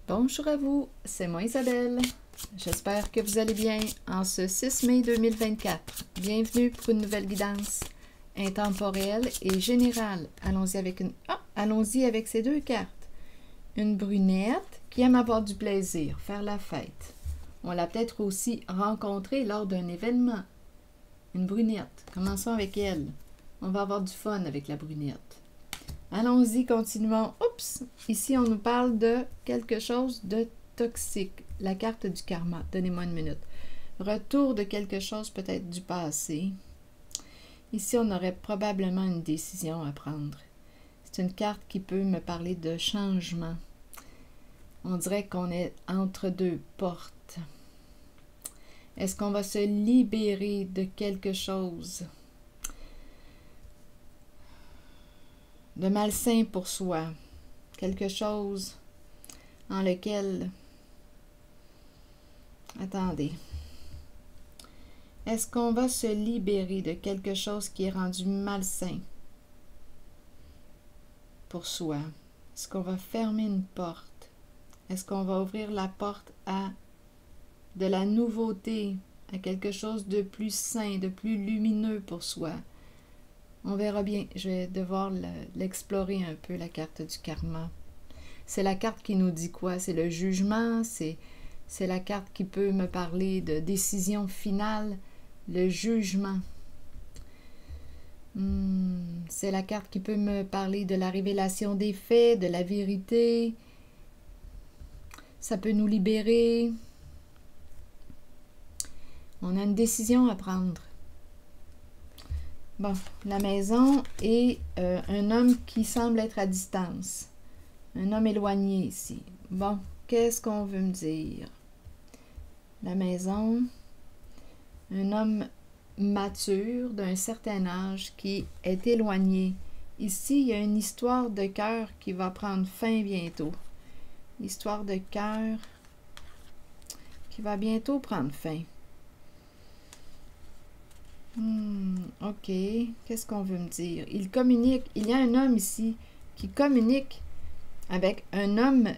Bonjour à vous, c'est moi Isabelle. J'espère que vous allez bien en ce 6 mai 2024. Bienvenue pour une nouvelle guidance intemporelle et générale. Allons-y avec ces deux cartes. Une brunette qui aime avoir du plaisir, faire la fête. On l'a peut-être aussi rencontrée lors d'un événement. Une brunette, commençons avec elle. On va avoir du fun avec la brunette. Allons-y, continuons. Oups! Ici, on nous parle de quelque chose de toxique. La carte du karma. Donnez-moi une minute. Retour de quelque chose peut-être du passé. Ici, on aurait probablement une décision à prendre. C'est une carte qui peut me parler de changement. On dirait qu'on est entre deux portes. Est-ce qu'on va se libérer de quelque chose de malsain pour soi, quelque chose en lequel... Attendez. Est-ce qu'on va se libérer de quelque chose qui est rendu malsain pour soi? Est-ce qu'on va fermer une porte? Est-ce qu'on va ouvrir la porte à de la nouveauté, à quelque chose de plus sain, de plus lumineux pour soi? On verra bien. Je vais devoir l'explorer un peu, la carte du karma. C'est la carte qui nous dit quoi? C'est le jugement, c'est la carte qui peut me parler de décision finale, le jugement. C'est la carte qui peut me parler de la révélation des faits, de la vérité. Ça peut nous libérer. On a une décision à prendre. Bon, la maison et un homme qui semble être à distance. Un homme éloigné ici. Bon, qu'est-ce qu'on veut me dire? La maison, un homme mature d'un certain âge qui est éloigné. Ici, il y a une histoire de cœur qui va prendre fin bientôt. Histoire de cœur qui va bientôt prendre fin. Ok, qu'est-ce qu'on veut me dire? Il communique, il y a un homme ici qui communique avec un homme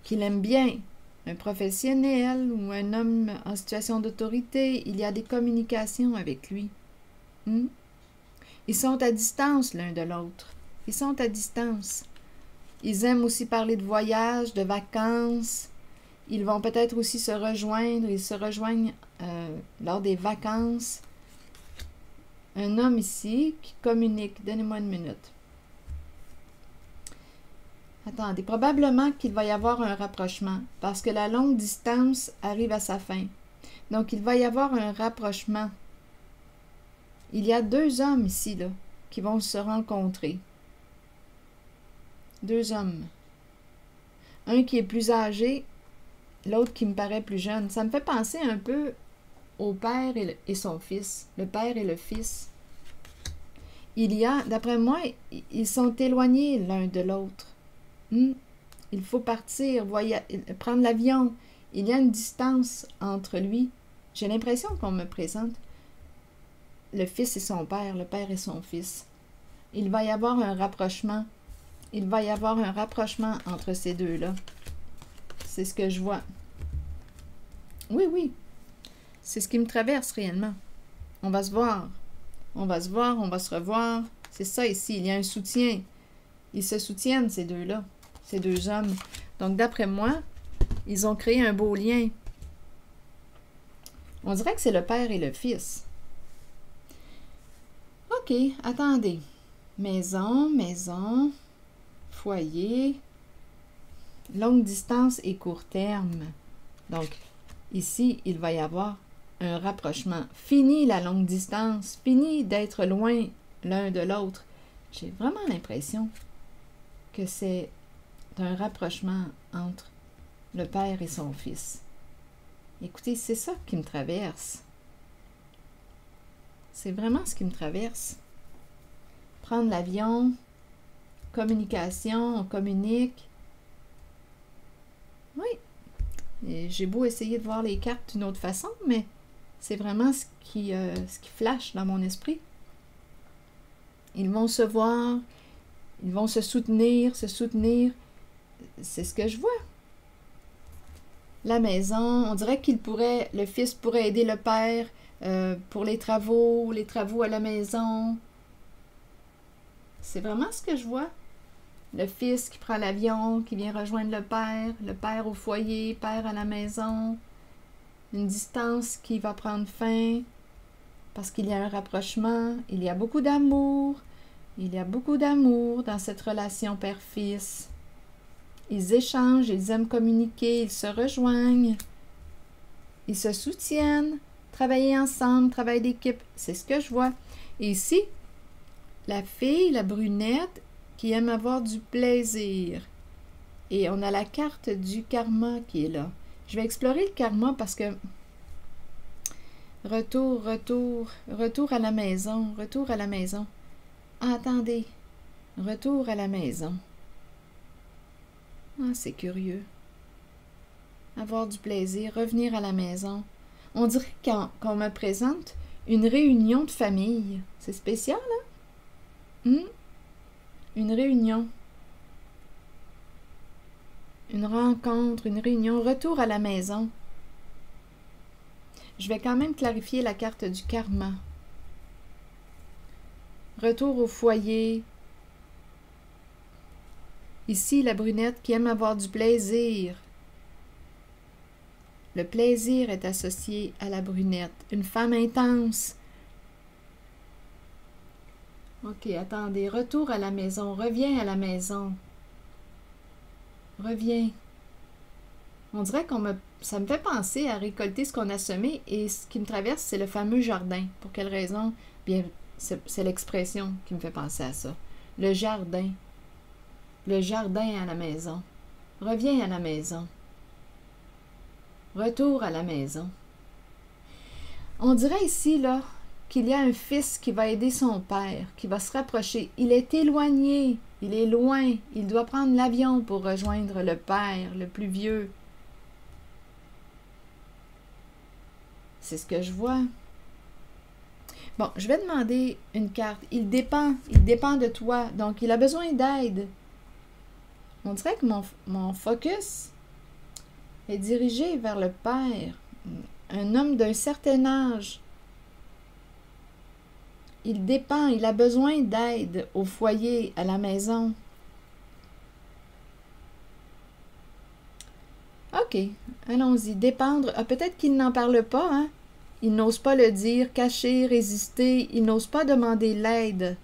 qu'il aime bien, un professionnel ou un homme en situation d'autorité. Il y a des communications avec lui. Ils sont à distance l'un de l'autre. Ils sont à distance. Ils aiment aussi parler de voyage, de vacances. Ils vont peut-être aussi se rejoindre. Ils se rejoignent lors des vacances. Un homme ici qui communique. Donnez-moi une minute. Attendez, probablement qu'il va y avoir un rapprochement parce que la longue distance arrive à sa fin. Donc, il va y avoir un rapprochement. Il y a deux hommes ici, là, qui vont se rencontrer. Deux hommes. Un qui est plus âgé, l'autre qui me paraît plus jeune. Ça me fait penser un peu au père et son fils, le père et le fils. Il y a, d'après moi, ils sont éloignés l'un de l'autre. Il faut partir, prendre l'avion. Il y a une distance entre lui. J'ai l'impression qu'on me présente le fils et son père, le père et son fils. Il va y avoir un rapprochement. Il va y avoir un rapprochement entre ces deux-là. C'est ce que je vois. Oui, oui. C'est ce qui me traverse réellement. On va se voir. On va se voir, on va se revoir. C'est ça ici, il y a un soutien. Ils se soutiennent, ces deux-là, ces deux hommes. Donc, d'après moi, ils ont créé un beau lien. On dirait que c'est le père et le fils. OK, attendez. Maison, maison, foyer, longue distance et court terme. Donc, ici, il va y avoir un rapprochement. Fini la longue distance. Fini d'être loin l'un de l'autre. J'ai vraiment l'impression que c'est un rapprochement entre le père et son fils. Écoutez, c'est ça qui me traverse. C'est vraiment ce qui me traverse. Prendre l'avion, communication, on communique. Oui. J'ai beau essayer de voir les cartes d'une autre façon, mais c'est vraiment ce qui flash dans mon esprit. Ils vont se voir, ils vont se soutenir. C'est ce que je vois. la maison. On dirait le fils pourrait aider le père pour les travaux à la maison. C'est vraiment ce que je vois. Le fils qui prend l'avion, qui vient rejoindre le père au foyer, père à la maison. Une distance qui va prendre fin parce qu'il y a un rapprochement. Il y a beaucoup d'amour. Il y a beaucoup d'amour dans cette relation père-fils. Ils échangent, ils aiment communiquer, ils se rejoignent. Ils se soutiennent. Travailler ensemble, travail d'équipe. C'est ce que je vois. Et ici, la fille, la brunette, qui aime avoir du plaisir. Et on a la carte du karma qui est là. Je vais explorer le karma parce que retour à la maison, retour à la maison. Ah, attendez, retour à la maison. Ah, c'est curieux. Avoir du plaisir, revenir à la maison. On dirait qu'on me présente une réunion de famille. C'est spécial, hein? Une réunion. Une rencontre, une réunion, retour à la maison. Je vais quand même clarifier la carte du karma. Retour au foyer. Ici, la brunette qui aime avoir du plaisir. Le plaisir est associé à la brunette. Une femme intense. Ok, attendez. Retour à la maison. Reviens à la maison. Reviens. On dirait ça me fait penser à récolter ce qu'on a semé et ce qui me traverse, c'est le fameux jardin. Pour quelle raison? Bien, c'est l'expression qui me fait penser à ça. Le jardin. Le jardin à la maison. Reviens à la maison. Retour à la maison. On dirait ici, là, qu'il y a un fils qui va aider son père, qui va se rapprocher. Il est éloigné, il est loin, il doit prendre l'avion pour rejoindre le père, le plus vieux. C'est ce que je vois. Bon, je vais demander une carte. Il dépend de toi, donc il a besoin d'aide. On dirait que mon focus est dirigé vers le père, un homme d'un certain âge. Il dépend, il a besoin d'aide au foyer, à la maison. OK, allons-y. Dépendre. Ah, peut-être qu'il n'en parle pas, hein? Il n'ose pas le dire, cacher, résister. Il n'ose pas demander l'aide.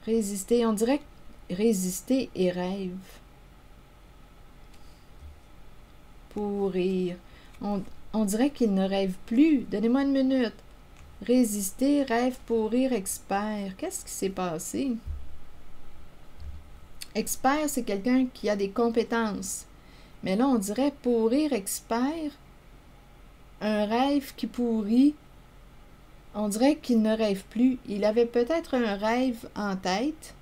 Résister. On dirait résister et rêve. Pourrir. On dirait qu'il ne rêve plus. Donnez-moi une minute. Résister, rêve, pourrir, expert. Qu'est-ce qui s'est passé? Expert, c'est quelqu'un qui a des compétences. Mais là, on dirait pourrir, expert. Un rêve qui pourrit. On dirait qu'il ne rêve plus. Il avait peut-être un rêve en tête.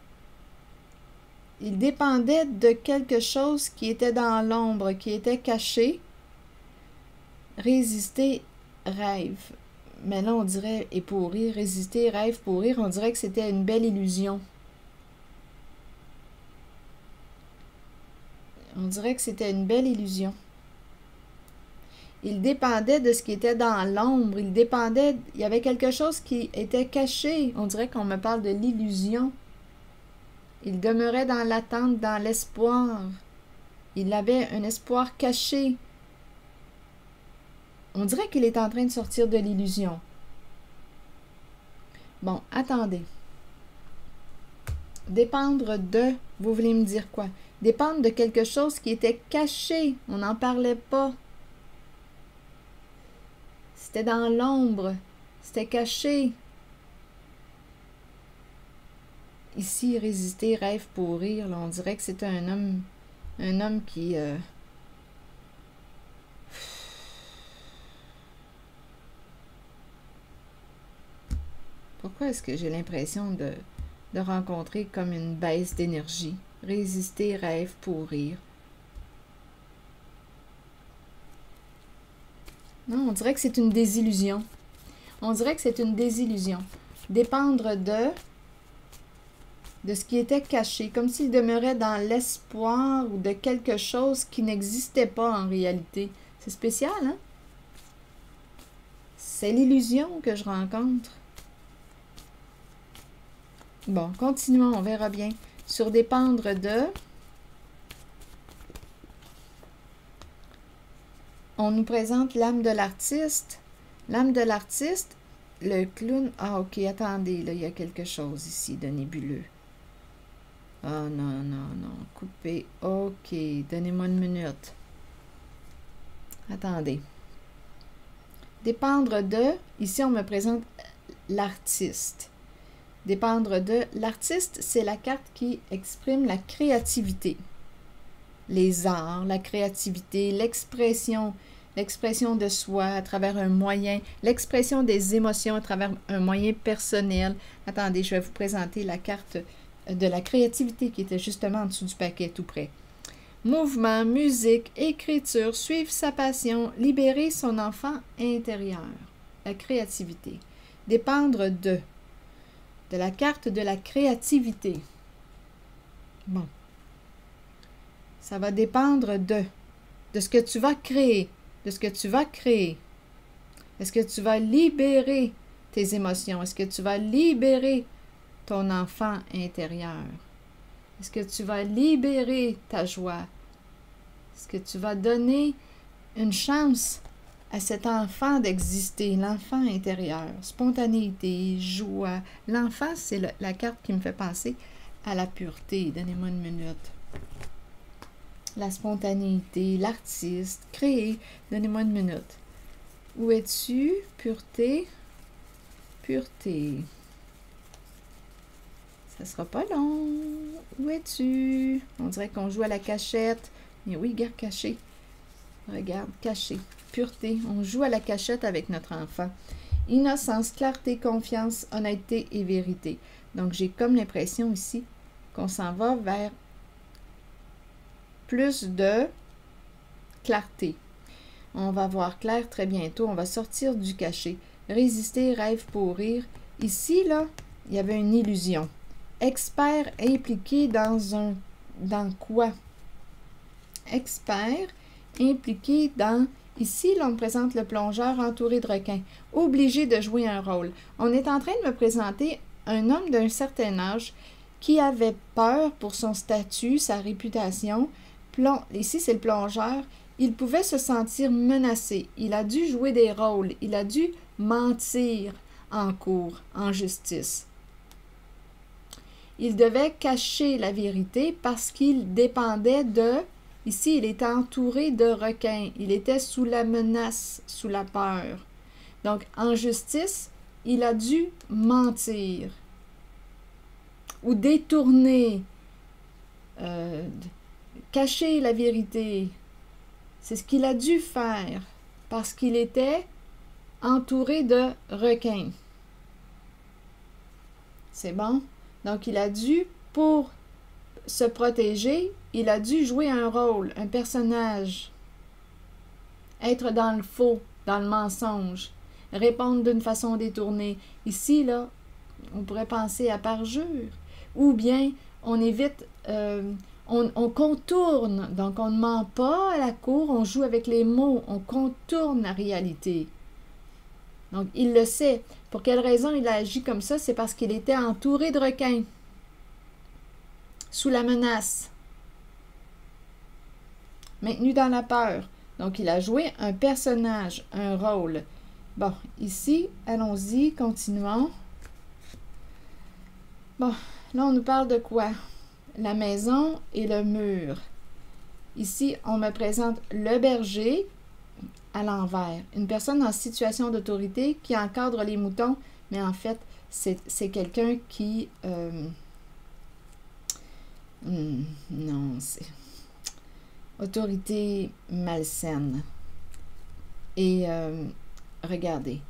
Il dépendait de quelque chose qui était dans l'ombre, qui était caché. Résister, rêve. Mais là, on dirait, et pourrir, résister, rêve, pourrir, on dirait que c'était une belle illusion. On dirait que c'était une belle illusion. Il dépendait de ce qui était dans l'ombre. Il y avait quelque chose qui était caché. On dirait qu'on me parle de l'illusion. Il demeurait dans l'attente, dans l'espoir. Il avait un espoir caché. On dirait qu'il est en train de sortir de l'illusion. Bon, attendez. Dépendre de, vous voulez me dire quoi? Dépendre de quelque chose qui était caché. On n'en parlait pas. C'était dans l'ombre. C'était caché. Ici, résister, rêve, pourrir. Là, on dirait que c'est un homme qui... Pourquoi est-ce que j'ai l'impression de rencontrer comme une baisse d'énergie? Résister, rêve, pourrir. Non, on dirait que c'est une désillusion. On dirait que c'est une désillusion. Dépendre de... de ce qui était caché, comme s'il demeurait dans l'espoir ou de quelque chose qui n'existait pas en réalité. C'est spécial, hein? C'est l'illusion que je rencontre. Bon, continuons, on verra bien. Sur dépendre de... On nous présente l'âme de l'artiste. L'âme de l'artiste, le clown... Ah, ok, attendez, là, il y a quelque chose ici de nébuleux. Ah, non, non, non, coupez. Ok, donnez-moi une minute. Attendez. Dépendre de... Ici, on me présente l'artiste. Dépendre de... L'artiste, c'est la carte qui exprime la créativité. Les arts, la créativité, l'expression de soi à travers un moyen, l'expression des émotions à travers un moyen personnel. Attendez, je vais vous présenter la carte de la créativité qui était justement en dessous du paquet tout près. Mouvement, musique, écriture, suivre sa passion, libérer son enfant intérieur. La créativité. Dépendre de la carte de la créativité. Bon. Ça va dépendre de ce que tu vas créer, de ce que tu vas créer. Est-ce que tu vas libérer tes émotions? Est-ce que tu vas libérer ton enfant intérieur? Est-ce que tu vas libérer ta joie? Est-ce que tu vas donner une chance à cet enfant d'exister, l'enfant intérieur? Spontanéité, joie. L'enfant, c'est la carte qui me fait penser à la pureté. Donnez-moi une minute. La spontanéité, l'artiste, créer. Donnez-moi une minute. Où es-tu? Pureté. Pureté. Ça sera pas long. Où es-tu? On dirait qu'on joue à la cachette. Mais oui, regarde, caché. Regarde, caché. Pureté. On joue à la cachette avec notre enfant. Innocence, clarté, confiance, honnêteté et vérité. Donc, j'ai comme l'impression ici qu'on s'en va vers plus de clarté. On va voir clair très bientôt. On va sortir du cachet. Résister, rêve pour rire. Ici, là, il y avait une illusion. Expert impliqué dans quoi? Expert impliqué dans... Ici, là, on me présente le plongeur entouré de requins. Obligé de jouer un rôle. On est en train de me présenter un homme d'un certain âge qui avait peur pour son statut, sa réputation. Ici, c'est le plongeur. Il pouvait se sentir menacé. Il a dû jouer des rôles. Il a dû mentir en cour, en justice. Il devait cacher la vérité parce qu'il dépendait de... Ici, il était entouré de requins. Il était sous la menace, sous la peur. Donc, en justice, il a dû mentir ou détourner, cacher la vérité. C'est ce qu'il a dû faire parce qu'il était entouré de requins. C'est bon? Donc, il a dû, pour se protéger, il a dû jouer un rôle, un personnage, être dans le faux, dans le mensonge, répondre d'une façon détournée. Ici, là, on pourrait penser à parjure. Ou bien, on évite, on contourne. Donc, on ne ment pas à la cour, on joue avec les mots, on contourne la réalité. Donc, il le sait. Pour quelle raison il a agi comme ça? C'est parce qu'il était entouré de requins, sous la menace, maintenu dans la peur. Donc, il a joué un personnage, un rôle. Bon, ici, allons-y, continuons. Bon, là, on nous parle de quoi? La maison et le mur. Ici, on me présente le berger à l'envers. Une personne en situation d'autorité qui encadre les moutons, mais en fait, c'est quelqu'un qui... non, c'est... Autorité malsaine. Et regardez,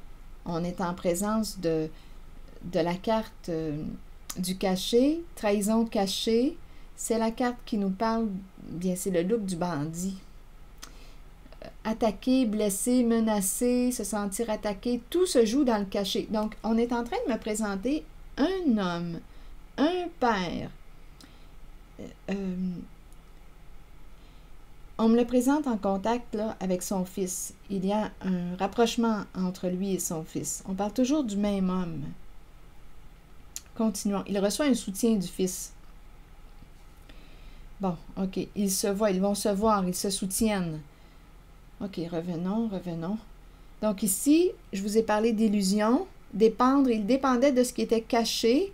on est en présence de la carte du cachet, trahison cachée. C'est la carte qui nous parle, bien, c'est le look du bandit. Attaquer, blesser, menacer, se sentir attaqué, tout se joue dans le cachet. Donc, on est en train de me présenter un un père. On me le présente en contact là, avec son fils. Il y a un rapprochement entre lui et son fils. On parle toujours du même homme. Continuons. Il reçoit un soutien du fils. Bon, OK. Ils se voient, ils vont se voir, ils se soutiennent. OK, revenons. Donc ici, je vous ai parlé d'illusion. Dépendre, il dépendait de ce qui était caché.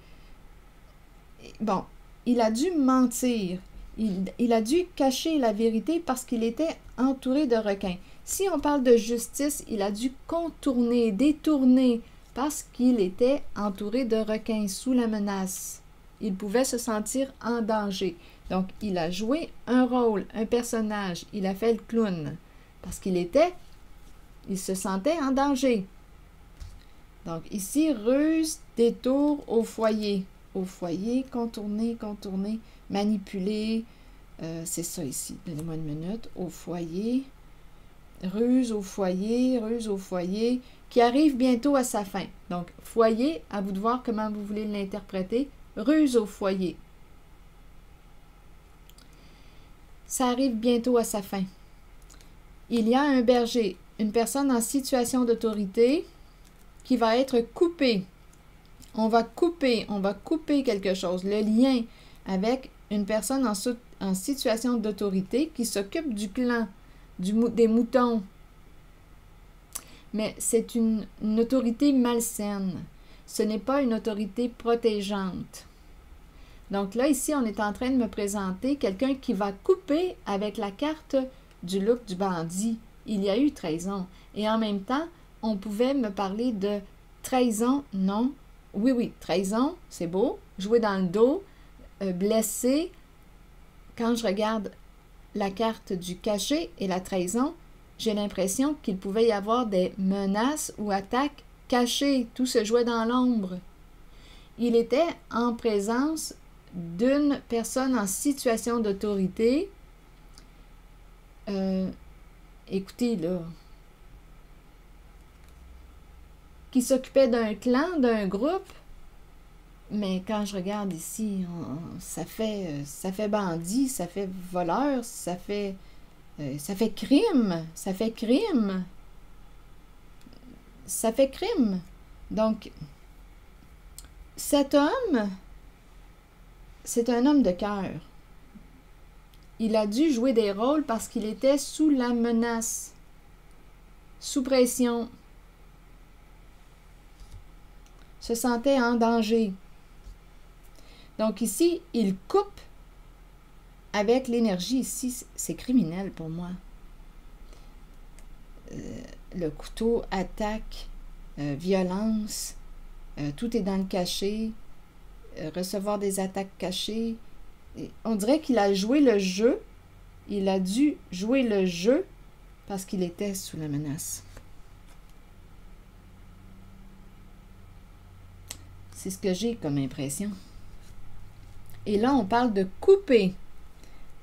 Bon, il a dû mentir. Il a dû cacher la vérité parce qu'il était entouré de requins. Si on parle de justice, il a dû contourner, détourner, parce qu'il était entouré de requins sous la menace. Il pouvait se sentir en danger. Donc, il a joué un rôle, un personnage. Il a fait le clown parce il se sentait en danger. Donc, ici, ruse, détour au foyer. Au foyer, contourner, manipuler. C'est ça ici. Donnez-moi une minute. Au foyer. Ruse au foyer, qui arrive bientôt à sa fin. Donc, foyer, à vous de voir comment vous voulez l'interpréter. Ruse au foyer. Ça arrive bientôt à sa fin. Il y a un berger, une personne en situation d'autorité qui va être coupée. On va couper quelque chose. Le lien avec une personne en situation d'autorité qui s'occupe du clan, des moutons. Mais c'est une autorité malsaine. Ce n'est pas une autorité protégeante. Donc là, ici, on est en train de me présenter quelqu'un qui va couper avec la carte du look du bandit. Il y a eu trahison. Et en même temps, on pouvait me parler de trahison, non. Oui, trahison, c'est beau. Jouer dans le dos, blessé. Quand je regarde la carte du cachet et la trahison, j'ai l'impression qu'il pouvait y avoir des menaces ou attaques cachées. Tout se jouait dans l'ombre. Il était en présence d'une personne en situation d'autorité. Écoutez, là, qui s'occupait d'un clan, d'un groupe, mais quand je regarde ici, ça fait bandit, ça fait voleur, ça fait crime, Donc, cet homme, c'est un homme de cœur. Il a dû jouer des rôles parce qu'il était sous la menace, sous pression, se sentait en danger. Donc ici, il coupe avec l'énergie. Ici, c'est criminel pour moi. Le couteau, attaque, violence, tout est dans le cachet, recevoir des attaques cachées. Et on dirait qu'il a joué le jeu. Il a dû jouer le jeu parce qu'il était sous la menace. C'est ce que j'ai comme impression. Et là, on parle de couper.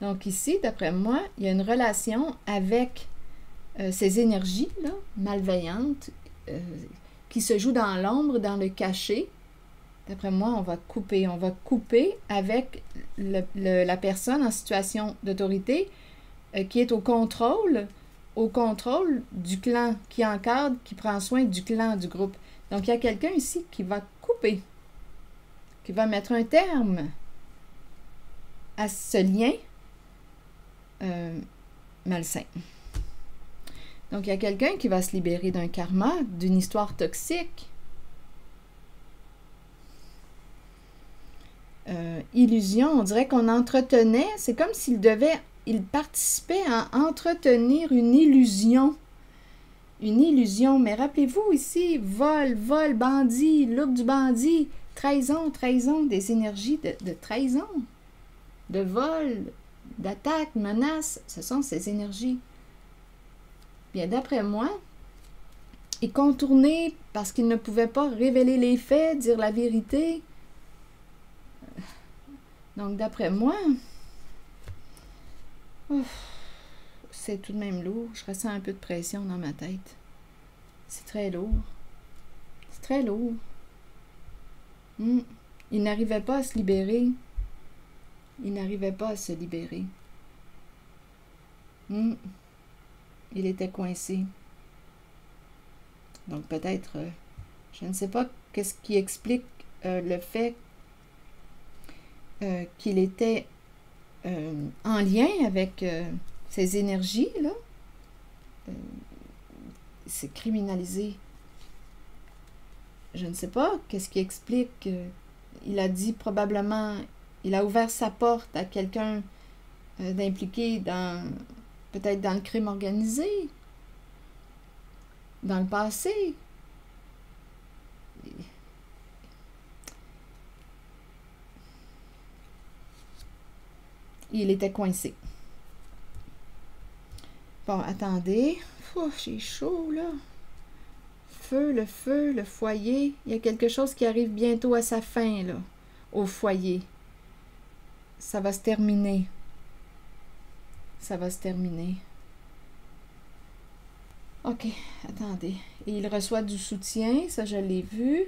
Donc ici, d'après moi, il y a une relation avec ces énergies-là, malveillantes, qui se jouent dans l'ombre, dans le cachet. D'après moi, on va couper. On va couper avec la personne en situation d'autorité qui est au contrôle du clan, qui encadre, qui prend soin du clan, du groupe. Donc, il y a quelqu'un ici qui va couper, qui va mettre un terme à ce lien malsain. Donc, il y a quelqu'un qui va se libérer d'un karma, d'une histoire toxique. Illusion, on dirait qu'on entretenait, c'est comme il participait à entretenir une illusion. Une illusion, mais rappelez-vous ici, vol, bandit, look du bandit, trahison, des énergies de trahison, de vol, d'attaque, menace, ce sont ces énergies. Bien, d'après moi, il contournait parce qu'il ne pouvait pas révéler les faits, dire la vérité. Donc, d'après moi, c'est tout de même lourd. Je ressens un peu de pression dans ma tête. C'est très lourd. C'est très lourd. Il n'arrivait pas à se libérer. Il n'arrivait pas à se libérer. Il était coincé. Donc peut-être, je ne sais pas qu'est-ce qui explique le fait qu'il était en lien avec ces énergies-là. C'est criminalisé. Je ne sais pas qu'est-ce qui explique. Il a dit probablement, il a ouvert sa porte à quelqu'un d'impliqué dans, peut-être dans le crime organisé, dans le passé. Il était coincé. Bon, attendez. J'ai chaud, là. Le feu, le foyer. Il y a quelque chose qui arrive bientôt à sa fin, là, au foyer. Ça va se terminer. Ça va se terminer. OK, attendez. Et il reçoit du soutien, ça je l'ai vu.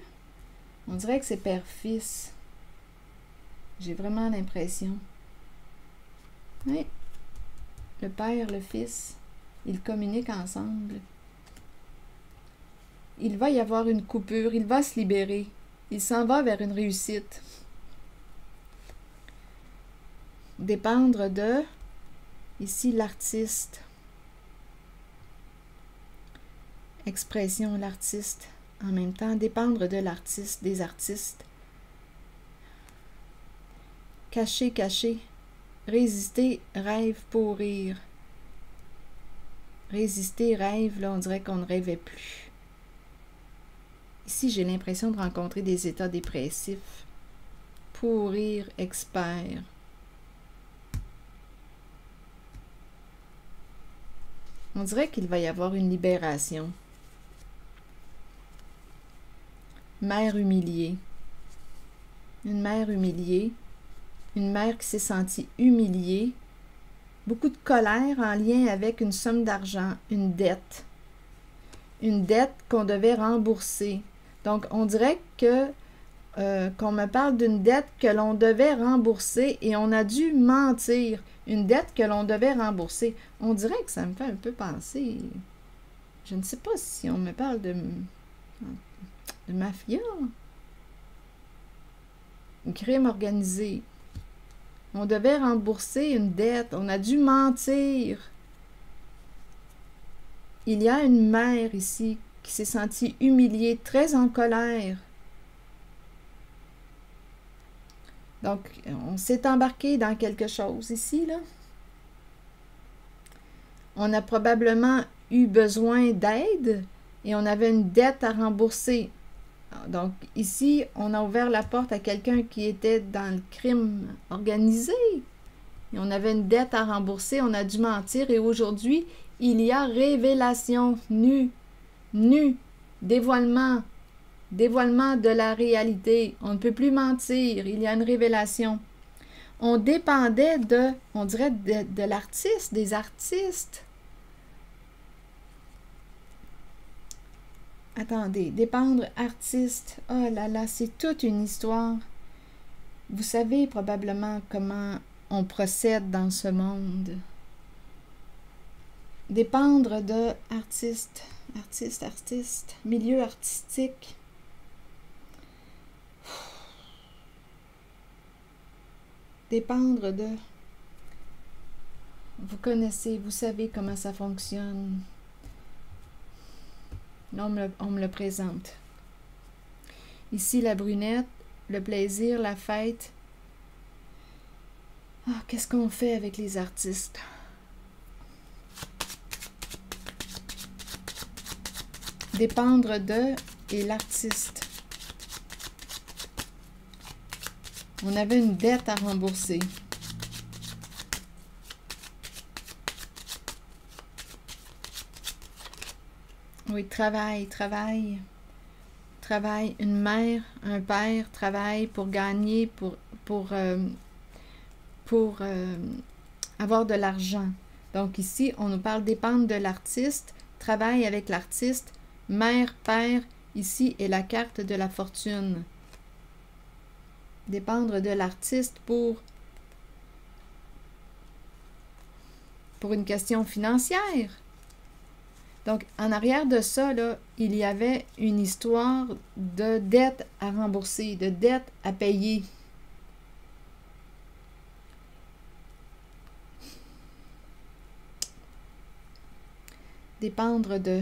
On dirait que c'est père-fils. J'ai vraiment l'impression. Oui. Le père, le fils, ils communiquent ensemble. Il va y avoir une coupure, il va se libérer. Il s'en va vers une réussite. Dépendre de, ici, l'artiste. Expression, l'artiste. En même temps, dépendre de l'artiste, des artistes. Cacher, cacher. Résister, rêve, pourrir. Résister, rêve, là, on dirait qu'on ne rêvait plus. Ici, j'ai l'impression de rencontrer des états dépressifs. Pourrir, expert. On dirait qu'il va y avoir une libération. Mère humiliée. Une mère humiliée. Une mère qui s'est sentie humiliée. Beaucoup de colère en lien avec une somme d'argent, une dette. Une dette qu'on devait rembourser. Donc, on dirait que qu'on me parle d'une dette que l'on devait rembourser et on a dû mentir. Une dette que l'on devait rembourser. On dirait que ça me fait un peu penser. Je ne sais pas si on me parle de mafia. Un crime organisé. On devait rembourser une dette. On a dû mentir. Il y a une mère ici qui s'est sentie humiliée, très en colère. Donc, on s'est embarqué dans quelque chose ici, là. On a probablement eu besoin d'aide et on avait une dette à rembourser. Donc, ici, on a ouvert la porte à quelqu'un qui était dans le crime organisé. Et on avait une dette à rembourser, on a dû mentir. Et aujourd'hui, il y a révélation, nu, dévoilement, dévoilement de la réalité. On ne peut plus mentir, il y a une révélation. On dépendait de, on dirait, de l'artiste, des artistes. Attendez, dépendre artiste. Oh là là, c'est toute une histoire. Vous savez probablement comment on procède dans ce monde. Dépendre de artiste, milieu artistique. Dépendre de... Vous connaissez, vous savez comment ça fonctionne. Là, on me le présente. Ici, la brunette, le plaisir, la fête. Ah, qu'est-ce qu'on fait avec les artistes? Dépendre de et l'artiste. On avait une dette à rembourser. Oui, travail. Une mère, un père travaille pour gagner, pour avoir de l'argent. Donc ici, on nous parle dépendre de l'artiste, travaille avec l'artiste, mère, père, ici est la carte de la fortune. Dépendre de l'artiste pour une question financière. Donc, en arrière de ça, là, il y avait une histoire de dette à rembourser, de dette à payer. Dépendre de.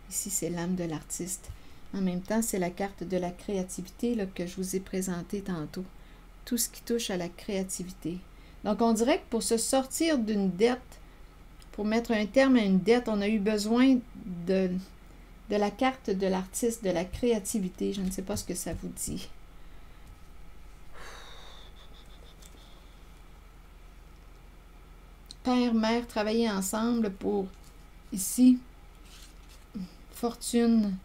Ici, c'est l'âme de l'artiste. En même temps, c'est la carte de la créativité là, que je vous ai présentée tantôt. Tout ce qui touche à la créativité. Donc, on dirait que pour se sortir d'une dette, pour mettre un terme à une dette, on a eu besoin de la carte de l'artiste, de la créativité. Je ne sais pas ce que ça vous dit. Père, mère, travailler ensemble pour, ici, fortune,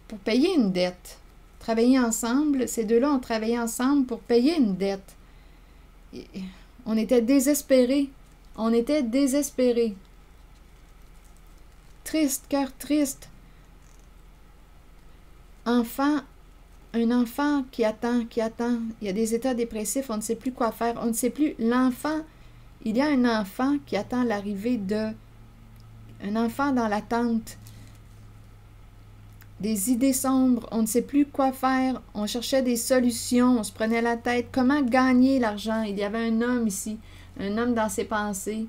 pour payer une dette. Travailler ensemble, ces deux-là ont travaillé ensemble pour payer une dette. Et on était désespérés. On était désespérés. Triste, cœur triste. Enfant, un enfant qui attend. Il y a des états dépressifs, on ne sait plus quoi faire. On ne sait plus. L'enfant, il y a un enfant qui attend l'arrivée de... Un enfant dans l'attente. Des idées sombres, on ne sait plus quoi faire, on cherchait des solutions, on se prenait la tête. Comment gagner l'argent? Il y avait un homme ici, un homme dans ses pensées.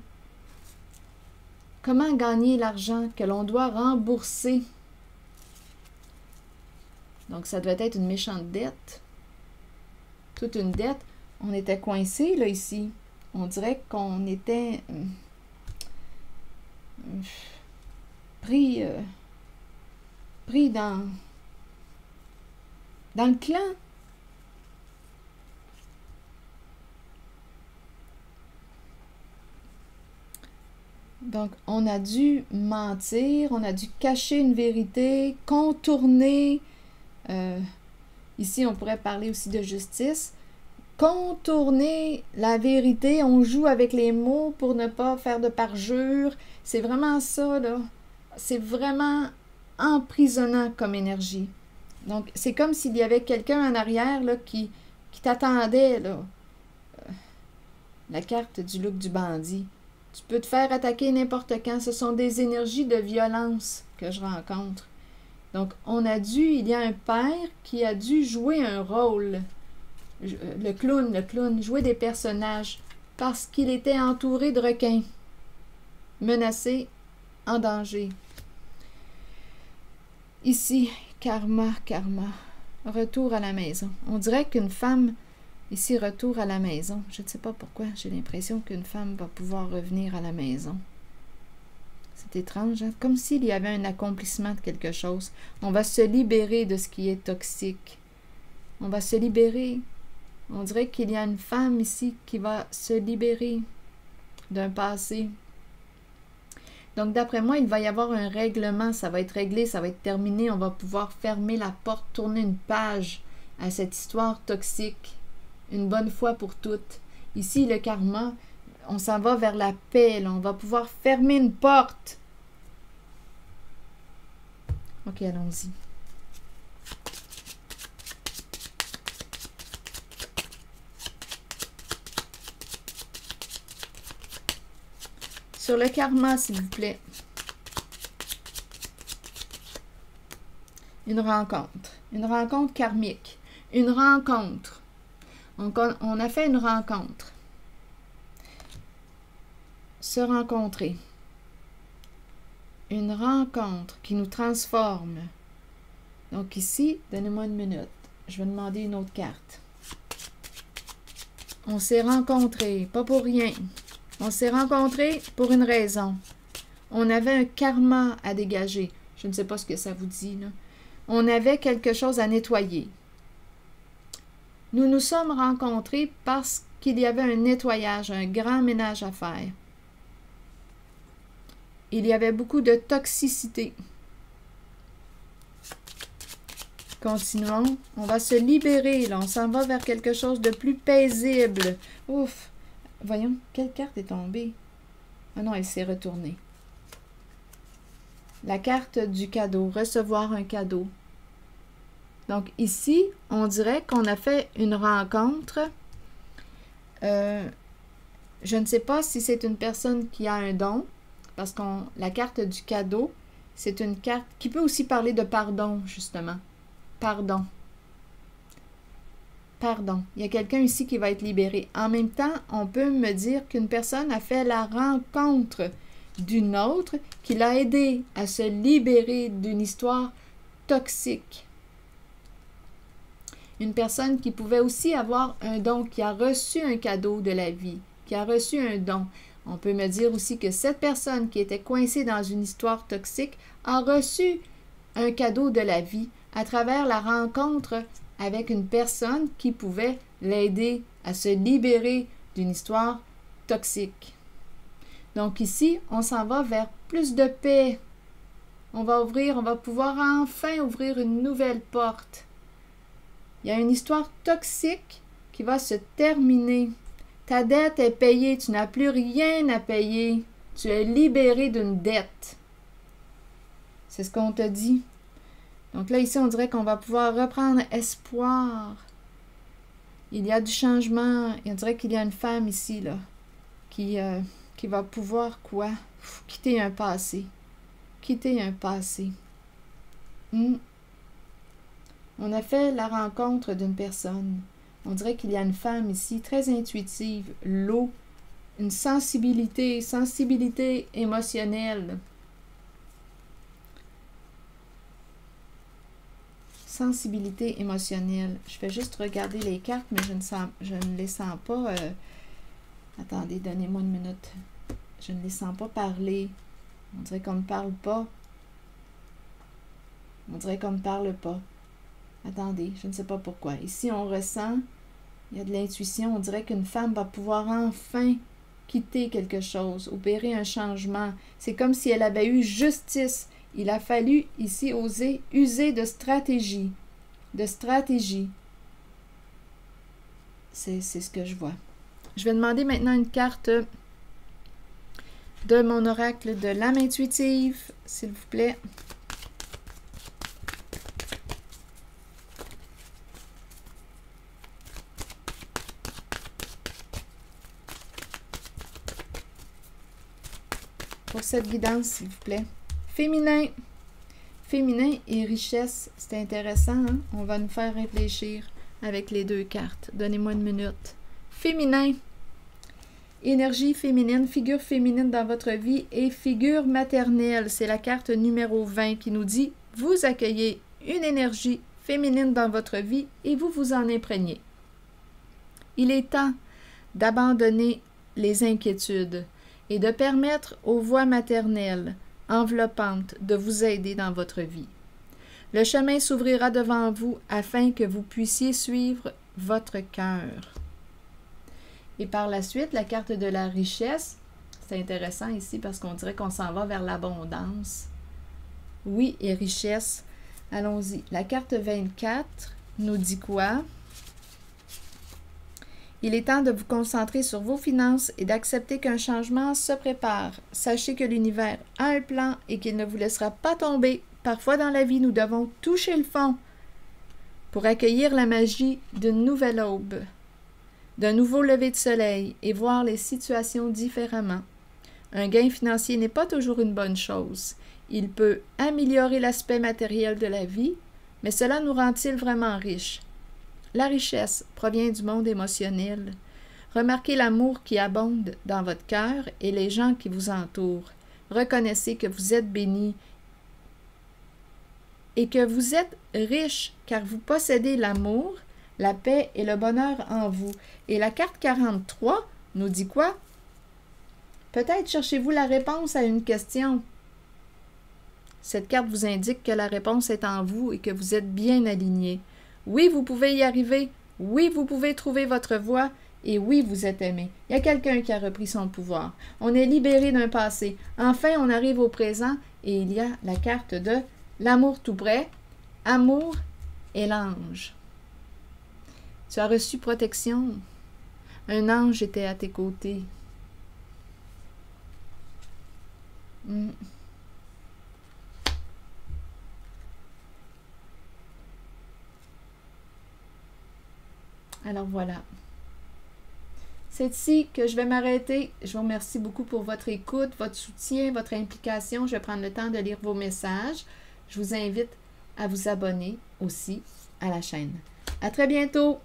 Comment gagner l'argent que l'on doit rembourser? Donc, ça devait être une méchante dette. Toute une dette. On était coincés, là, ici. On dirait qu'on était pris dans le clan. Donc, on a dû mentir, on a dû cacher une vérité, contourner. Ici, on pourrait parler aussi de justice. Contourner la vérité, on joue avec les mots pour ne pas faire de parjure. C'est vraiment ça, là. C'est vraiment emprisonnant comme énergie. Donc, c'est comme s'il y avait quelqu'un en arrière là, qui t'attendait. Là. La carte du look du bandit. Tu peux te faire attaquer n'importe quand. Ce sont des énergies de violence que je rencontre. Donc, il y a un père qui a dû jouer un rôle. Le clown, jouer des personnages parce qu'il était entouré de requins, menacé, en danger. Ici, karma, retour à la maison. On dirait qu'une femme, ici, retour à la maison. Je ne sais pas pourquoi, j'ai l'impression qu'une femme va pouvoir revenir à la maison. C'est étrange, hein? Comme s'il y avait un accomplissement de quelque chose. On va se libérer de ce qui est toxique. On va se libérer. On dirait qu'il y a une femme ici qui va se libérer d'un passé. Donc, d'après moi, il va y avoir un règlement. Ça va être réglé, ça va être terminé. On va pouvoir fermer la porte, tourner une page à cette histoire toxique. Une bonne fois pour toutes. Ici, le karma, on s'en va vers la paix. Là. On va pouvoir fermer une porte. OK, allons-y. Sur le karma, s'il vous plaît. Une rencontre karmique. Une rencontre. On a fait une rencontre. Se rencontrer. Une rencontre qui nous transforme. Donc ici, donnez-moi une minute. Je vais demander une autre carte. On s'est rencontrés, pas pour rien. On s'est rencontrés pour une raison. On avait un karma à dégager. Je ne sais pas ce que ça vous dit, là. On avait quelque chose à nettoyer. Nous nous sommes rencontrés parce qu'il y avait un nettoyage, un grand ménage à faire. Il y avait beaucoup de toxicité. Continuons. On va se libérer, là. On s'en va vers quelque chose de plus paisible. Ouf! Voyons, quelle carte est tombée? Ah non, elle s'est retournée. La carte du cadeau. Recevoir un cadeau. Donc ici, on dirait qu'on a fait une rencontre. Je ne sais pas si c'est une personne qui a un don, parce que la carte du cadeau, c'est une carte qui peut aussi parler de pardon, justement. Pardon. Pardon. Il y a quelqu'un ici qui va être libéré. En même temps, on peut me dire qu'une personne a fait la rencontre d'une autre qui l'a aidé à se libérer d'une histoire toxique. Une personne qui pouvait aussi avoir un don, qui a reçu un cadeau de la vie, qui a reçu un don. On peut me dire aussi que cette personne qui était coincée dans une histoire toxique a reçu un cadeau de la vie à travers la rencontre avec une personne qui pouvait l'aider à se libérer d'une histoire toxique. Donc ici, on s'en va vers plus de paix. On va pouvoir enfin ouvrir une nouvelle porte. Il y a une histoire toxique qui va se terminer. Ta dette est payée, tu n'as plus rien à payer. Tu es libéré d'une dette. C'est ce qu'on te dit. Donc là, ici, on dirait qu'on va pouvoir reprendre espoir. Il y a du changement. On dirait qu'il y a une femme ici, là, qui va pouvoir quoi? Quitter un passé. Quitter un passé. On a fait la rencontre d'une personne. On dirait qu'il y a une femme ici, très intuitive, l'eau, une sensibilité émotionnelle. Sensibilité émotionnelle. Je vais juste regarder les cartes, mais je ne les sens pas. Attendez, donnez-moi une minute. Je ne les sens pas parler. On dirait qu'on ne parle pas. On dirait qu'on ne parle pas. Attendez, je ne sais pas pourquoi. Ici, on ressent, il y a de l'intuition. On dirait qu'une femme va pouvoir enfin quitter quelque chose, opérer un changement. C'est comme si elle avait eu justice. Il a fallu ici oser user de stratégie. De stratégie. C'est ce que je vois. Je vais demander maintenant une carte de mon oracle de l'âme intuitive, s'il vous plaît. Pour cette guidance, s'il vous plaît. Féminin. Féminin et richesse, c'est intéressant, hein? On va nous faire réfléchir avec les deux cartes. Donnez-moi une minute. Féminin. Énergie féminine, figure féminine dans votre vie et figure maternelle. C'est la carte numéro 20 qui nous dit « Vous accueillez une énergie féminine dans votre vie et vous vous en imprégnez. » Il est temps d'abandonner les inquiétudes et de permettre aux voix maternelles enveloppantes de vous aider dans votre vie. Le chemin s'ouvrira devant vous afin que vous puissiez suivre votre cœur. Et par la suite, la carte de la richesse, c'est intéressant ici parce qu'on dirait qu'on s'en va vers l'abondance. Oui, et richesse. Allons-y. La carte 24 nous dit quoi? Il est temps de vous concentrer sur vos finances et d'accepter qu'un changement se prépare. Sachez que l'univers a un plan et qu'il ne vous laissera pas tomber. Parfois dans la vie, nous devons toucher le fond pour accueillir la magie d'une nouvelle aube, d'un nouveau lever de soleil et voir les situations différemment. Un gain financier n'est pas toujours une bonne chose. Il peut améliorer l'aspect matériel de la vie, mais cela nous rend-il vraiment riches? La richesse provient du monde émotionnel. Remarquez l'amour qui abonde dans votre cœur et les gens qui vous entourent. Reconnaissez que vous êtes bénis et que vous êtes riche car vous possédez l'amour, la paix et le bonheur en vous. Et la carte 43 nous dit quoi? Peut-être cherchez-vous la réponse à une question. Cette carte vous indique que la réponse est en vous et que vous êtes bien aligné. Oui, vous pouvez y arriver. Oui, vous pouvez trouver votre voie. Et oui, vous êtes aimé. Il y a quelqu'un qui a repris son pouvoir. On est libéré d'un passé. Enfin, on arrive au présent et il y a la carte de l'amour tout près. Amour et l'ange. Tu as reçu protection. Un ange était à tes côtés. Alors voilà. C'est ici que je vais m'arrêter. Je vous remercie beaucoup pour votre écoute, votre soutien, votre implication. Je vais prendre le temps de lire vos messages. Je vous invite à vous abonner aussi à la chaîne. À très bientôt!